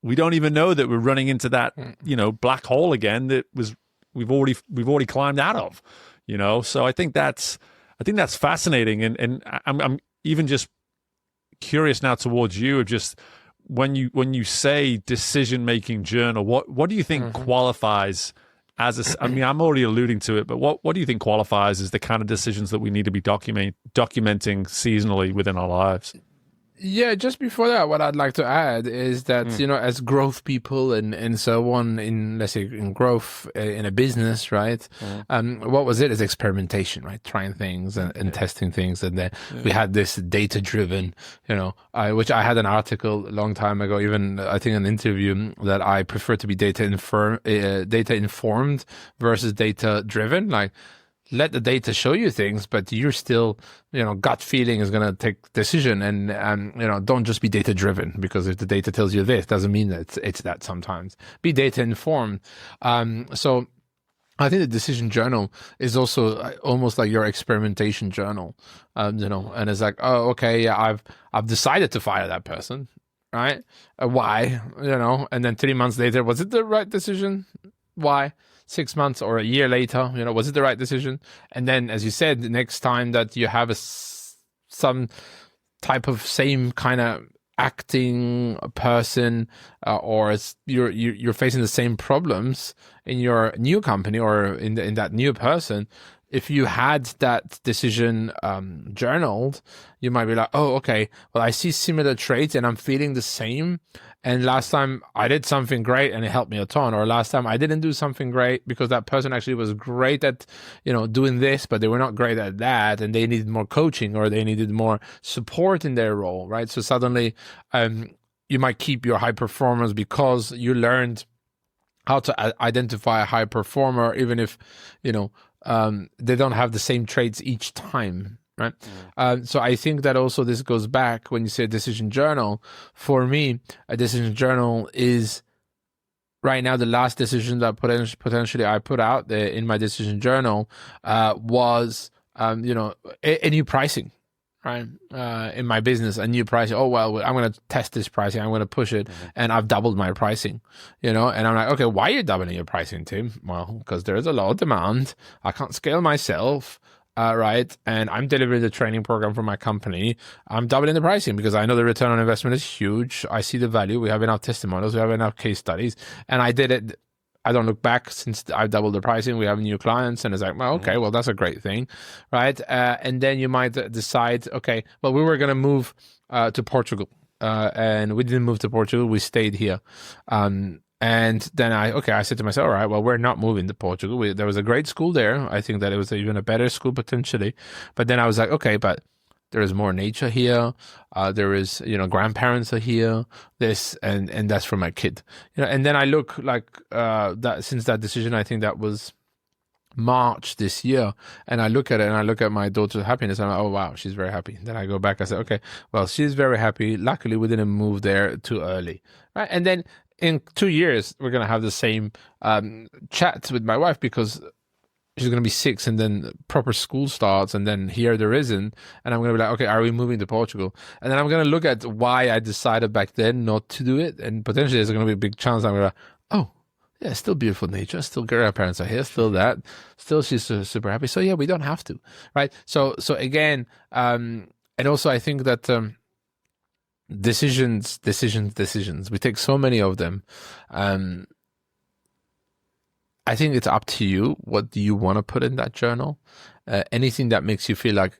we don't even know that we're running into that, black hole again that we've already climbed out of, So I think that's fascinating, and I'm even just curious now towards you of just when you say decision making journal, what do you think qualifies as I'm already alluding to it, but what do you think qualifies as the kind of decisions that we need to be documenting seasonally within our lives? Yeah, just before that, what I'd like to add is that, as growth people and so on let's say in growth in a business, right? What was it? Is experimentation, right? Trying things and testing things. And then we had this data driven, which I had an article a long time ago, even I think an interview, that I prefer to be data informed versus data driven. Like, let the data show you things, but you're still, gut feeling is going to take decision, and don't just be data driven, because if the data tells you this, doesn't mean that it's that. Sometimes be data informed. So I think the decision journal is also almost like your experimentation journal, and it's like, oh, okay, yeah, I've decided to fire that person, right? Why, and then 3 months later, was it the right decision? Why? 6 months or a year later, was it the right decision? And then, as you said, the next time that you have some type of same kind of acting person, or you're facing the same problems in your new company or in that new person, if you had that decision journaled, you might be like, oh, okay, well, I see similar traits and I'm feeling the same. And last time I did something great and it helped me a ton. Or last time I didn't do something great because that person actually was great at, doing this, but they were not great at that. And they needed more coaching or they needed more support in their role, right? So suddenly you might keep your high performance because you learned how to identify a high performer, even if, they don't have the same traits each time, right? So I think that also this goes back when you say decision journal. For me, a decision journal is right now the last decision that potentially I put out there in my decision journal was, a new pricing. Right, in my business, a new pricing. Oh well, I'm going to test this pricing. I'm going to push it, and I've doubled my pricing. And I'm like, okay, why are you doubling your pricing, Tim? Well, because there is a lot of demand. I can't scale myself, right? And I'm delivering the training program for my company. I'm doubling the pricing because I know the return on investment is huge. I see the value. We have enough testimonials. We have enough case studies, and I did it. I don't look back since I've doubled the pricing. We have new clients, and it's like, well, okay, well, that's a great thing, right? And then you might decide, okay, well, we were going to move to Portugal, and we didn't move to Portugal. We stayed here. And then I said to myself, all right, well, we're not moving to Portugal. There was a great school there. I think that it was even a better school potentially. But then I was like, okay, but there is more nature here. There is, grandparents are here. This and that's for my kid. And then I look like that since that decision. I think that was March this year, and I look at it and I look at my daughter's happiness. And I'm like, oh wow, she's very happy. Then I go back. I say, okay, well, she's very happy. Luckily, we didn't move there too early, right? And then in 2 years, we're gonna have the same chat with my wife because she's going to be 6 and then proper school starts and then here there isn't. And I'm going to be like, okay, are we moving to Portugal? And then I'm going to look at why I decided back then not to do it. And potentially there's going to be a big chance I'm going to like, oh, yeah, still beautiful nature. Still grandparents are here. Still that. Still she's super happy. So yeah, we don't have to, right? So again, and also I think that decisions. We take so many of them. I think it's up to you. What do you want to put in that journal? Anything that makes you feel like,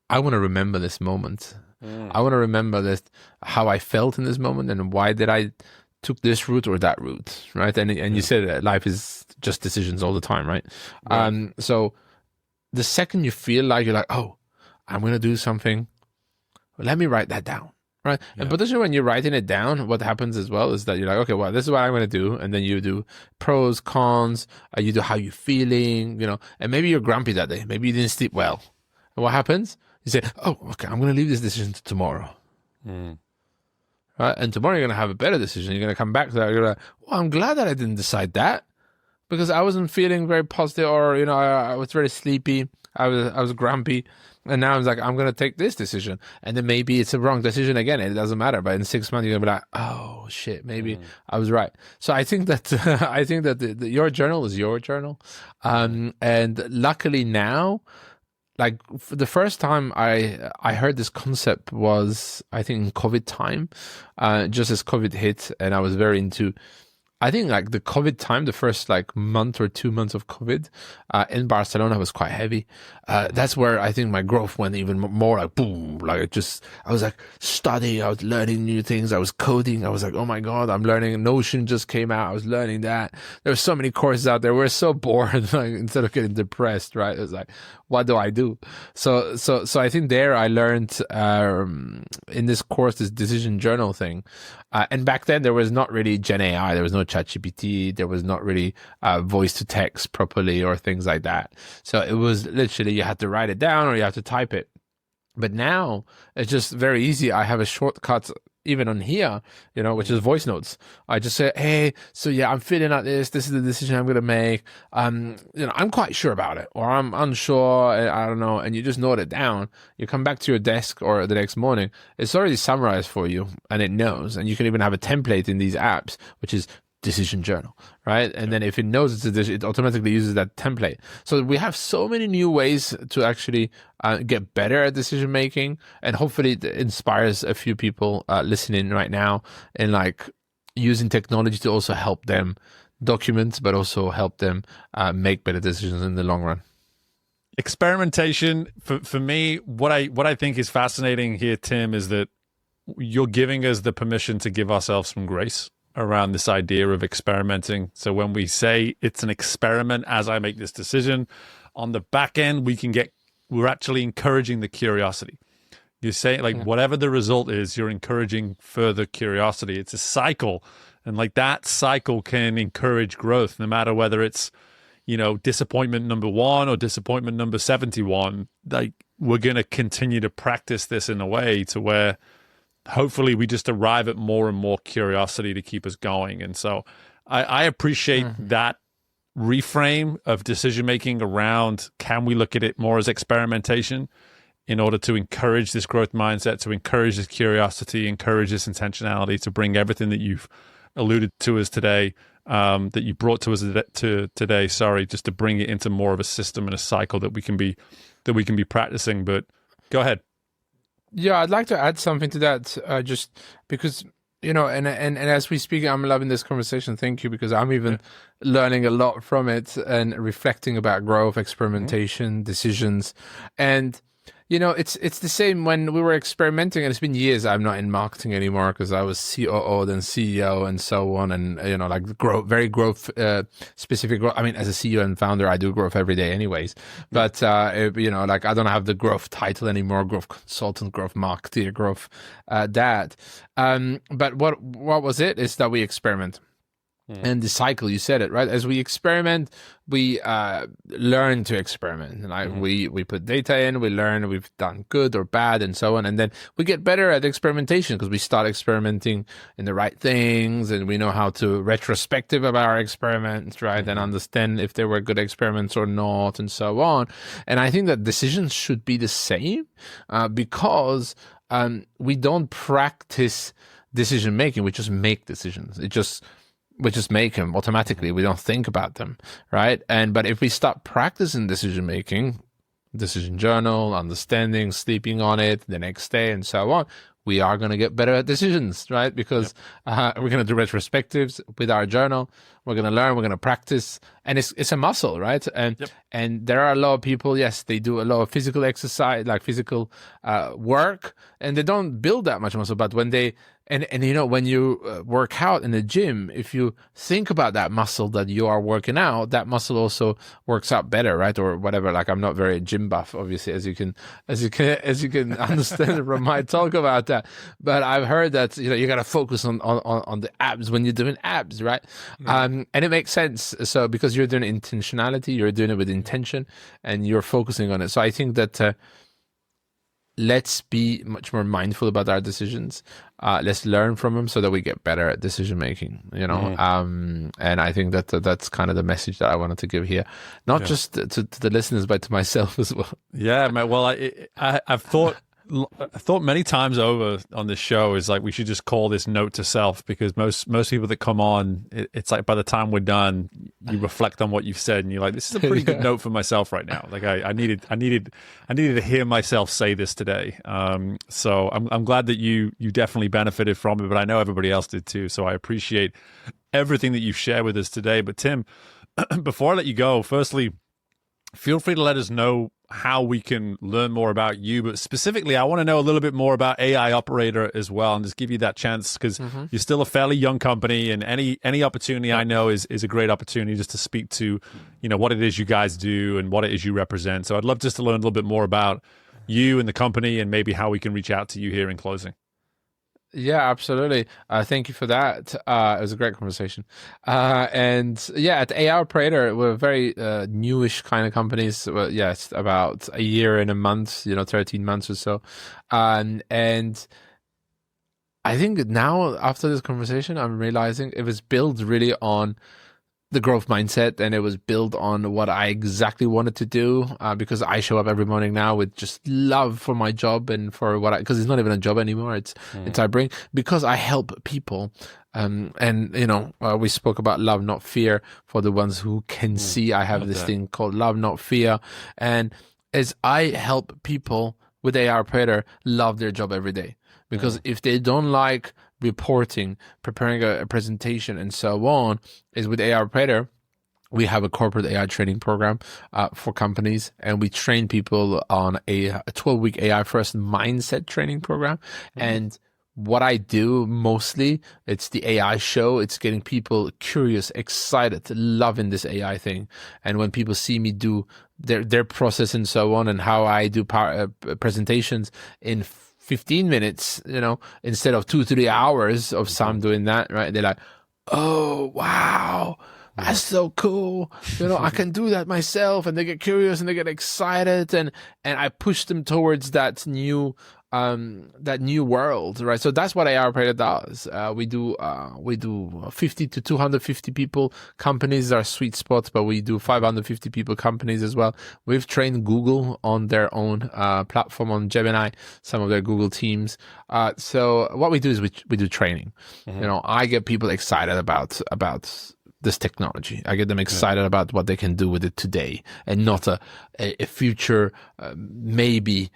I want to remember this moment. I want to remember this, how I felt in this moment and why did I took this route or that route, right? And you said that life is just decisions all the time, right? So the second you feel like you're like, oh, I'm going to do something, well, let me write that down. Right. Yeah. And potentially when you're writing it down, what happens as well is that you're like, okay, well, this is what I'm going to do. And then you do pros, cons, you do how you're feeling, and maybe you're grumpy that day. Maybe you didn't sleep well. And what happens? You say, oh, okay, I'm going to leave this decision to tomorrow. Right. And tomorrow you're going to have a better decision. You're going to come back to that. You're like, well, I'm glad that I didn't decide that because I wasn't feeling very positive or, I was very sleepy. I was grumpy. And now I'm like, I'm going to take this decision. And then maybe it's a wrong decision again. It doesn't matter. But in 6 months, you're going to be like, oh, shit, maybe I was right. So I think that your journal is your journal. And luckily now, like the first time I heard this concept was, I think, in COVID time, just as COVID hit. And I was very into, I think like the COVID time, the first like month or 2 months of COVID in Barcelona was quite heavy. That's where I think my growth went even more like boom, like I was like studying, I was learning new things, I was coding, I was like, oh my God, I'm learning. Notion just came out, I was learning that. There were so many courses out there. We're so bored, like instead of getting depressed, right? It was like, what do I do? So I think there I learned in this course, this decision journal thing. And back then there was not really Gen AI, there was no ChatGPT, there was not really voice to text properly or things like that. So it was literally you had to write it down or you have to type it. But now it's just very easy. I have a shortcut even on here, which is voice notes. I just say, hey, so yeah, I'm feeling like this. This is the decision I'm going to make. I'm quite sure about it, or I'm unsure. I don't know. And you just note it down. You come back to your desk or the next morning. It's already summarized for you and it knows. And you can even have a template in these apps, which is decision journal, right? And then if it knows it's a decision, it automatically uses that template. So we have so many new ways to actually get better at decision making, and hopefully it inspires a few people listening right now and like using technology to also help them document, but also help them make better decisions in the long run. Experimentation for me, what I think is fascinating here, Tim, is that you're giving us the permission to give ourselves some grace around this idea of experimenting. So when we say it's an experiment as I make this decision, on the back end, we're actually encouraging the curiosity. You say whatever the result is, you're encouraging further curiosity. It's a cycle. And like that cycle can encourage growth, no matter whether it's, disappointment number 1 or disappointment number 71. Like, we're going to continue to practice this in a way to where hopefully we just arrive at more and more curiosity to keep us going. And so I appreciate that reframe of decision making around, can we look at it more as experimentation in order to encourage this growth mindset, to encourage this curiosity, encourage this intentionality, to bring everything that you've alluded to us today, that you brought to us today, just to bring it into more of a system and a cycle that we can be practicing. But go ahead. Yeah, I'd like to add something to that, just because, and as we speak, I'm loving this conversation. Thank you, because I'm even learning a lot from it and reflecting about growth, experimentation, decisions. And, it's the same when we were experimenting, and it's been years I'm not in marketing anymore because I was COO, then CEO and so on. And, very growth, specific growth. I mean, as a CEO and founder, I do growth every day anyways. But, I don't have the growth title anymore, growth consultant, growth marketer, growth that. But what was it is that we experiment. And the cycle, you said it, right? As we experiment, we learn to experiment. We put data in, we learn we've done good or bad and so on. And then we get better at experimentation because we start experimenting in the right things, and we know how to retrospective about our experiments, right? And understand if they were good experiments or not and so on. And I think that decisions should be the same because we don't practice decision making. We just make decisions. We just make them automatically. We don't think about them, right? But if we start practicing decision making, decision journal, understanding, sleeping on it the next day, and so on, we are going to get better at decisions, right? Because we're going to do retrospectives with our journal. We're going to learn. We're going to practice, and it's a muscle, right? And there are a lot of people. Yes, they do a lot of physical exercise, like physical work, and they don't build that much muscle. But when they when you work out in the gym, if you think about that muscle that you are working out, that muscle also works out better, right? Or whatever. Like, I'm not very gym buff, obviously, as you can understand from my talk about that. But I've heard that you got to focus on the abs when you're doing abs, right? And it makes sense. So because you're doing intentionality, you're doing it with intention, and you're focusing on it. So I think that. Let's be much more mindful about our decisions. Let's learn from them so that we get better at decision making, and I think that that's kind of the message that I wanted to give here, not just to the listeners, but to myself as well. Yeah, man. Well, I've thought many times over on this show is like we should just call this note to self, because most people that come on, it's like by the time we're done, you reflect on what you've said and you're like, this is a pretty good note for myself right now. Like I needed to hear myself say this today. So I'm glad that you definitely benefited from it, but I know everybody else did too. So I appreciate everything that you've shared with us today. But Tim, before I let you go, firstly, feel free to let us know how we can learn more about you, but specifically, I want to know a little bit more about AI Operator as well, and just give you that chance, because you're still a fairly young company, and any opportunity I know is a great opportunity just to speak to, what it is you guys do and what it is you represent. So I'd love just to learn a little bit more about you and the company, and maybe how we can reach out to you here in closing. Yeah, absolutely. Thank you for that. It was a great conversation. And yeah, at AI Operator, we're very newish kind of companies. Well, it's about a year and a month, 13 months or so. And I think now, after this conversation, I'm realizing it was built really on the growth mindset, and it was built on what I exactly wanted to do, because I show up every morning now with just love for my job and for because it's not even a job anymore. It's I bring, because I help people. We spoke about love, not fear, for the ones who can see. I have this thing called love, not fear. And as I help people with AI Operator love their job every day, because if they don't like reporting, preparing a presentation, and so on, is with AI Operator, we have a corporate AI training program for companies, and we train people on a 12-week AI first mindset training program. And what I do mostly, it's the AI show. It's getting people curious, excited, loving this AI thing. And when people see me do their process and so on, and how I do presentations in 15 minutes, instead of 2-3 hours of some doing that, right? They're like, oh, wow. That's so cool. I can do that myself. And they get curious and they get excited. And I push them towards that new world, right? So that's what AI Operator does. We do 50 to 250 people companies are sweet spots, but we do 550 people companies as well. We've trained Google on their own platform, on Gemini, some of their Google teams. So what we do is we do training. I get people excited about this technology. I get them excited about what they can do with it today, and not a future maybe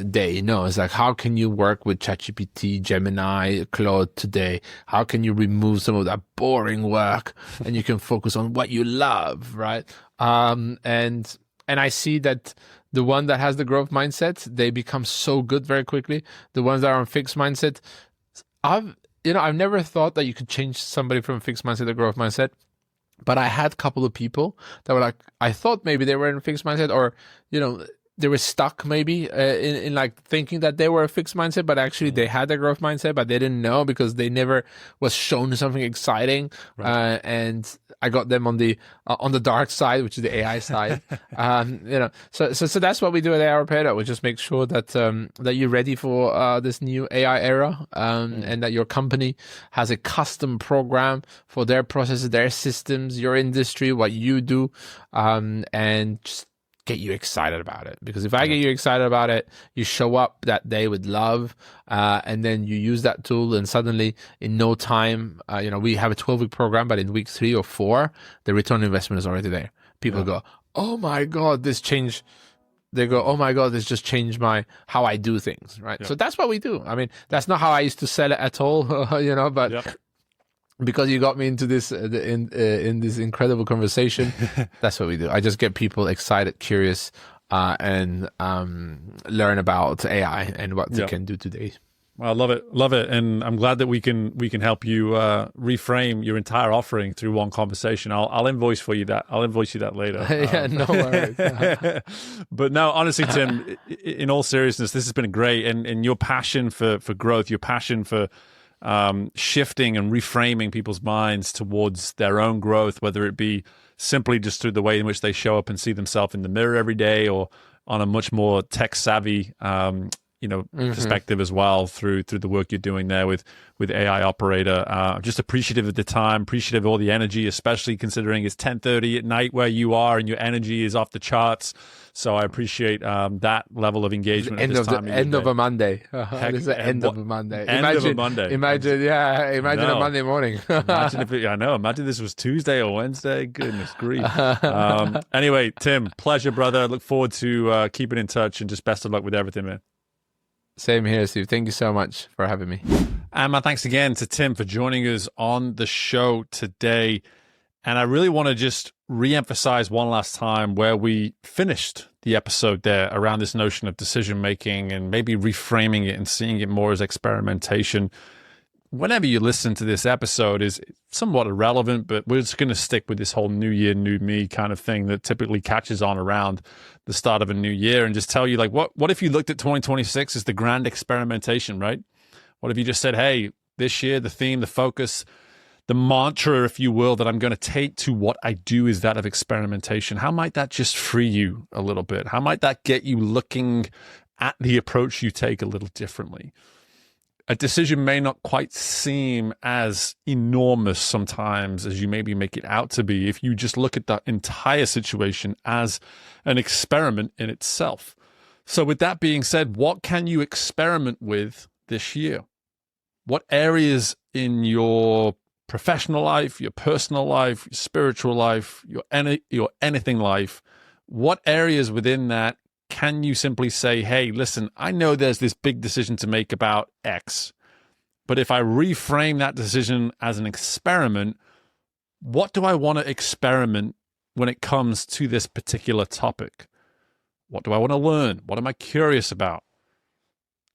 day. No, it's like, how can you work with ChatGPT, Gemini, Claude today? How can you remove some of that boring work and you can focus on what you love, right? And I see that the one that has the growth mindset, they become so good very quickly. The ones that are on fixed mindset, I've never thought that you could change somebody from fixed mindset to growth mindset. But I had a couple of people that were like, I thought maybe they were in a fixed mindset, or, they were stuck maybe in like thinking that they were a fixed mindset, but actually they had a growth mindset, but they didn't know because they never was shown something exciting. Right. And I got them on the dark side, which is the AI side. So that's what we do at AI Operator. We just make sure that you're ready for this new AI era, and that your company has a custom program for their processes, their systems, your industry, what you do, and just get you excited about it. Because if I get you excited about it, you show up that day with love, and then you use that tool, and suddenly in no time, we have a 12-week program, but in week 3 or 4, the return on investment is already there. People go, oh my God, this changed. They go, oh my God, this just changed how I do things, right? So that's what we do. I mean, that's not how I used to sell it at all, but because you got me into this in this incredible conversation, that's what we do. I just get people excited, curious, and learn about AI and what they can do today. I love it, and I'm glad that we can help you reframe your entire offering through one conversation. I'll invoice you that later. Yeah, no worries. But no, honestly, Tim, in all seriousness, this has been great, and your passion for growth, your passion for shifting and reframing people's minds towards their own growth, whether it be simply just through the way in which they show up and see themselves in the mirror every day, or on a much more tech savvy perspective as well through the work you're doing there with AI Operator. Just appreciative of the time, appreciative of all the energy, especially considering it's 10:30 at night where you are and your energy is off the charts. So I appreciate that level of engagement. End of a Monday. This is the end of a Monday. Imagine a Monday morning. Imagine this was Tuesday or Wednesday. Goodness grief. Anyway, Tim, pleasure, brother. Look forward to keeping in touch, and just best of luck with everything, man. Same here, Steve. Thank you so much for having me. And my thanks again to Tim for joining us on the show today. And I really want to just re-emphasize one last time where we finished the episode there around this notion of decision-making and maybe reframing it and seeing it more as experimentation. Whenever you listen to this episode is somewhat irrelevant, but we're just going to stick with this whole new year, new me kind of thing that typically catches on around the start of a new year, and just tell you, like, what if you looked at 2026 as the grand experimentation, right? What if you just said, hey, this year, the theme, the focus, the mantra, if you will, that I'm going to take to what I do is that of experimentation. How might that just free you a little bit? How might that get you looking at the approach you take a little differently? A decision may not quite seem as enormous sometimes as you maybe make it out to be if you just look at the entire situation as an experiment in itself. So with that being said, what can you experiment with this year? What areas in your professional life, your personal life, your spiritual life, your anything life, what areas within that can you simply say, hey, listen, I know there's this big decision to make about X, but if I reframe that decision as an experiment, what do I want to experiment when it comes to this particular topic. What do I want to learn? What am I curious about?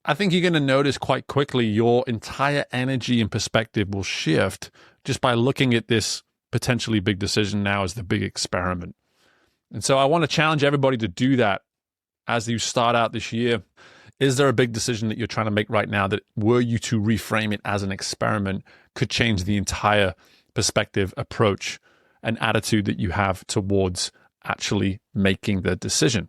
I think you're going to notice quite quickly your entire energy and perspective will shift just by looking at this potentially big decision now as the big experiment. And so I want to challenge everybody to do that as you start out this year. Is there a big decision that you're trying to make right now that, were you to reframe it as an experiment, could change the entire perspective, approach, and attitude that you have towards actually making the decision?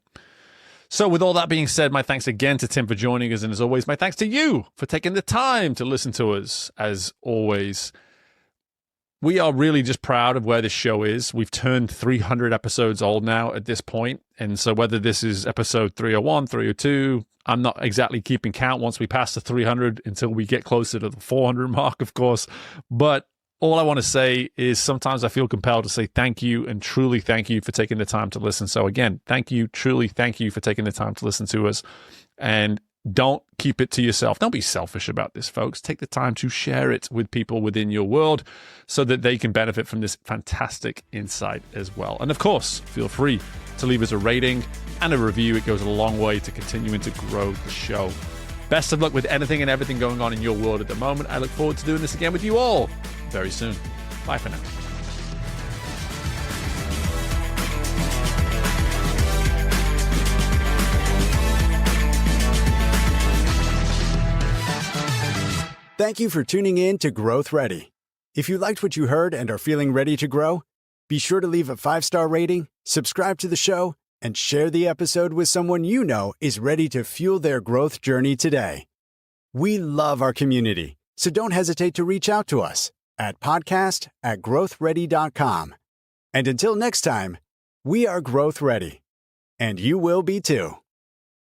So with all that being said, my thanks again to Tim for joining us. And as always, my thanks to you for taking the time to listen to us. As always, we are really just proud of where this show is. We've turned 300 episodes old now at this point. And so whether this is episode 301, 302, I'm not exactly keeping count once we pass the 300 until we get closer to the 400 mark, of course. But all I want to say is sometimes I feel compelled to say thank you, and truly thank you for taking the time to listen. So again, thank you, truly thank you for taking the time to listen to us. And don't keep it to yourself. Don't be selfish about this, folks. Take the time to share it with people within your world so that they can benefit from this fantastic insight as well. And of course, feel free to leave us a rating and a review. It goes a long way to continuing to grow the show. Best of luck with anything and everything going on in your world at the moment. I look forward to doing this again with you all very soon. Bye for now. Thank you for tuning in to Growth Ready. If you liked what you heard and are feeling ready to grow, be sure to leave a 5-star rating, subscribe to the show, and share the episode with someone you know is ready to fuel their growth journey today. We love our community, so don't hesitate to reach out to us at podcast@growthready.com. And until next time, we are Growth Ready, and you will be too.